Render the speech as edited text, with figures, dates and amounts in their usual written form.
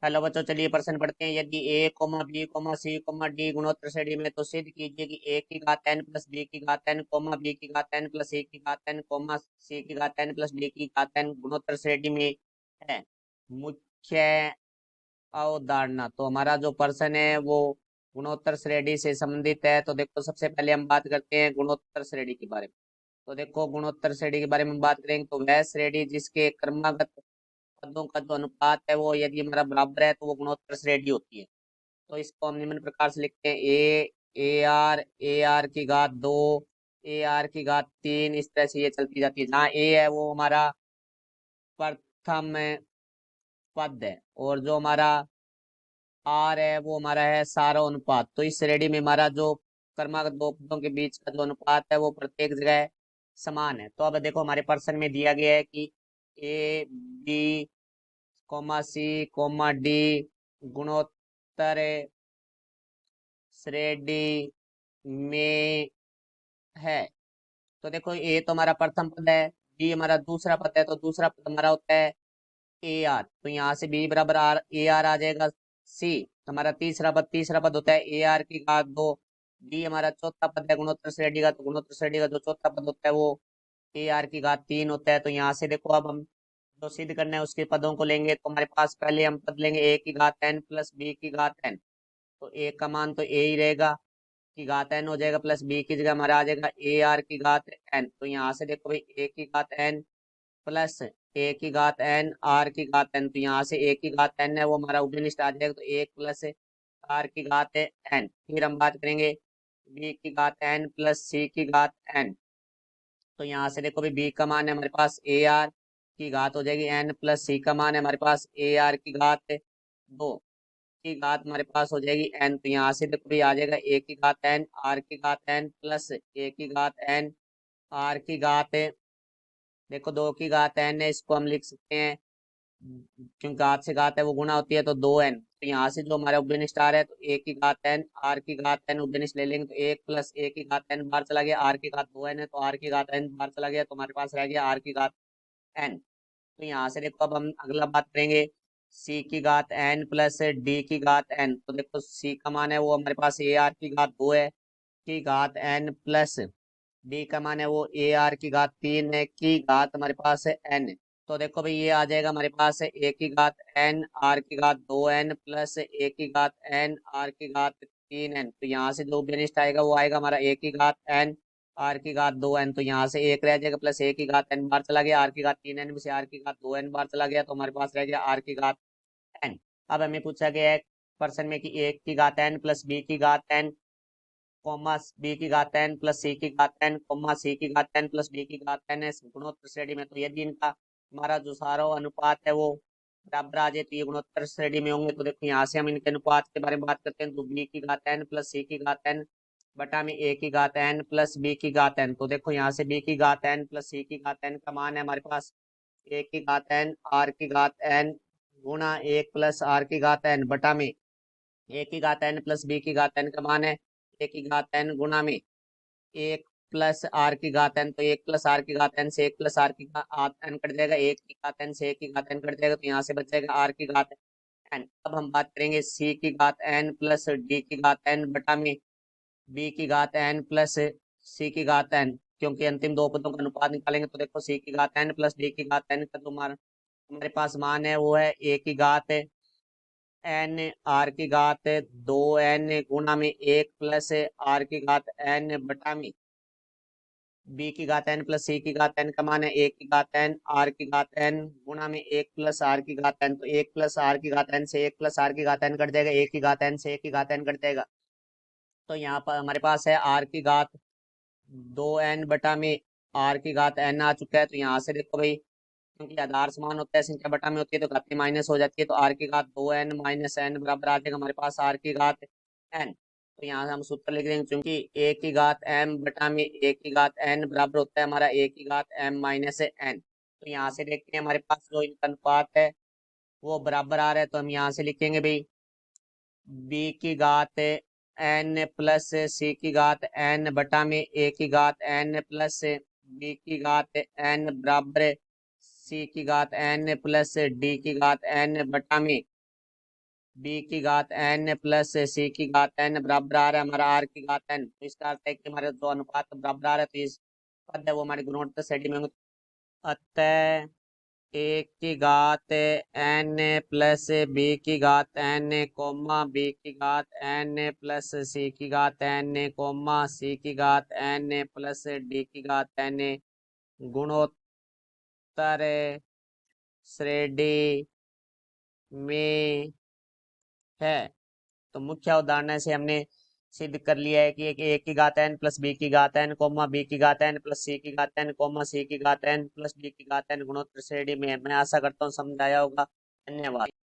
Hello बच्चों, चलिए प्रश्न पढ़ते हैं। यदि A comma B comma C comma D गुणोत्तर श्रेणी में, तो सिद्ध कीजिए कि ए की घात एन प्लस बी की घात एन कोमा बी की घात एन प्लस ए की घात एन कोमा सी की घात एन प्लस डी की घात एन गुणोत्तर श्रेणी में है। मुख्य अवधारणा। तो हमारा जो प्रश्न है वो गुणोत्तर श्रेणी से संबंधित है। तो देखो, सबसे पहले हम बात करते हैं गुणोत्तर श्रेणी के बारे में। तो देखो, गुणोत्तर श्रेणी के बारे में बात करेंगे तो वह श्रेणी जिसके क्रमागत पदों का जो अनुपात है वो यदि हमारा बराबर है तो वो गुणोत्तर श्रेणी होती है। तो इसको हम निम्न प्रकार से लिखते हैं: ए आर की घात दो, ए आर की घात तीन, इस तरह से ये चलती जाती है। जहाँ ए है वो हमारा प्रथम पद है, और जो हमारा आर है वो हमारा है सारो अनुपात। तो इस श्रेणी में हमारा जो क्रमागत दो पदों के बीच का जो अनुपात है वो प्रत्येक जगह समान है। तो अब देखो, हमारे प्रश्न में दिया गया है कि A B comma C comma D गुणोत्तर श्रेणी में है। तो देखो, ए तो हमारा प्रथम पद है, बी हमारा दूसरा पद है, तो दूसरा पद हमारा होता है ए आर। तो यहाँ से बी बराबर आर ए आर आ जाएगा। सी हमारा तीसरा पद होता है ए आर की घात दो। डी हमारा चौथा पद है गुणोत्तर श्रेणी का, तो गुणोत्तर श्रेणी का जो चौथा पद होता है वो ए आर की घात तीन होता है। तो यहाँ से देखो, अब हम जो सिद्ध करना है उसके पदों को लेंगे। तो हमारे पास पहले हम पद लेंगे ए की घात एन प्लस बी की घात एन। तो ए का मान तो ए ही रहेगा, की घात एन हो जाएगा, प्लस बी की जगह हमारा आ जाएगा ए आर की घात एन। तो यहाँ से देखो भाई, ए की घात एन प्लस ए की घात एन आर की घात एन। तो यहाँ से ए की घात एन है वो हमारा उभयनिष्ठ आ जाएगा, तो एक प्लस आर की घात एन। फिर हम बात करेंगे बी की घात एन प्लस सी की घात एन। तो यहाँ से देखो भाई, बी का मान है हमारे पास ए आर की घात हो जाएगी एन, प्लस सी का मान है हमारे पास ए आर की घात दो की घात हमारे पास हो जाएगी एन। तो यहाँ से देखो भाई, आ जाएगा ए की घात एन आर की घात एन प्लस ए की घात एन आर की घात देखो दो की घात एन है, इसको हम लिख सकते हैं क्योंकि घात से घात है वो गुणा होती है, तो दो एन। तो यहाँ से जो हमारा उभयनिष्ठ आ रहा है, तो ए की घात एन आर की घात एन उभयनिष्ठ ले लेंगे, तो एक प्लस ए की घात एन बाहर चला गया, आर की घात दो एन है तो आर की घात एन बाहर चला गया, तो हमारे पास रह गया आर की घात एन। तो यहाँ से देखो, अब हम अगला बात करेंगे सी की घात एन प्लस डी की घात एन। तो देखो, सी का मान है वो हमारे पास ए आर की घात दो है की घात एन प्लस डी का मान है वो ए आर की घात तीन है की घात हमारे पास है एन। तो देखो भाई, ये आ जाएगा हमारे पास है ए की घात एन आर की घात दो एन प्लस ए की घात एन आर की घात तीन एन। तो यहाँ से जो बेनिस्ट आएगा वो आएगा हमारा ए की घात एन आर की घात दो एन। तो यहाँ से एक रह जाएगा, प्लस ए की घात एन बार चला गया, आर की घात तीन एन में से आर की घात दो एन बार चला गया, तो हमारे पास रह गया आर की घात एन। अब हमें पूछा गया है प्रश्न में कि ए की घात एन प्लस बी की घात एन कॉमा बी की घात एन प्लस सी की घात एन कॉमा सी की घात एन प्लस डी की घात एन है गुणोत्तर श्रेणी में। तो यदि इनका हमारा जो सारा अनुपात है वो बराबर आ जाए तो ये गुणोत्तर श्रेणी में होंगे। तो देखो, यहाँ से हम इनके अनुपात के बारे में बात करते हैं। तो बी की घात एन प्लस सी की घात एन बटा में ए की घात एन प्लस बी की घात एन। तो देखो, यहाँ से बी की घात एन प्लस सी की घात एन का मान है हमारे पास ए की घात एन आर की घात एन गुणा एक प्लस आर की घात एन बटा में ए की घात एन प्लस बी की घात एन का मान है ए की घात एन गुणा में एक प्लस आर की घात एन। तो एक प्लस आर की घात एन से एक प्लस आर की घात एन कट जाएगा, एक की घात एन से एक की घात एन कट जाएगा, तो यहाँ से बच जाएगा आर की घात एन। अब हम बात करेंगे सी की घात एन प्लस डी की घात एन बटा में बी की घात एन प्लस सी की घात एन, क्योंकि अंतिम दो पदों का अनुपात निकालेंगे। तो देखो, सी की घात एन प्लस डी की घात एन का जो हमारा हमारे पास मान है वो है ए की घात एन आर की घात दो एन गुणा में एक प्लस आर की घात एन बटा में बी की घात एन प्लस सी की घात एन का मान है ए की घात एन आर की घात एन गुणा में एक प्लस आर की घात एन। तो एक प्लस आर की घात एन से एक प्लस आर की घात एन कट जाएगा, एक की घात एन से एक की घात एन कट जाएगा। तो यहाँ पर हमारे पास है आर की घात दो एन बटा में आर की घात एन आ चुका है। तो यहाँ से देखो भाई, क्योंकि आधार समान होता है संख्या बटा में होती है तो घाती माइनस हो जाती है, तो आर की घात दो एन माइनस एन बराबर आ जाएगा हमारे पास आर की घात एन। तो यहाँ से हम सूत्र लिख देंगे, क्योंकि ए की घात एम बटा में ए की घात एन बराबर होता है हमारा ए की घात एम माइनस एन। तो यहाँ से देखते हैं हमारे पास जो इनका अनुपात है वो बराबर आ रहा है। तो हम यहाँ से लिखेंगे भाई, बी की घात एन प्लस सी की घात एन बटा में ए की घात एन प्लस बी की घात एन बराबर सी की घात एन प्लस डी की घात एन बटा में बी की घात एन प्लस सी की घात एन बराबर आ रहा है हमारा आर की घात एन। तो इसका अर्थ है कि हमारे दो अनुपात बराबर आ रहे हैं, तो इस पद है वो हमारे गुणोत्तर श्रेणी में होंगे। अतः ए की घात एन प्लस बी की घात एन कोमा बी की घात एन प्लस सी की घात एन कोमा सी की घात एन प्लस डी की घात एन गुणोत्तर श्रेणी में है। तो मुख्य उदाहरण से हमने सिद्ध कर लिया है कि एक की घात एन प्लस बी की घात एन कोमा बी की घात एन प्लस सी की घात एन कोमा सी की घात एन प्लस डी की घात एन गुणोत्तर श्रेणी में है। मैं आशा करता हूँ समझ आया होगा। धन्यवाद।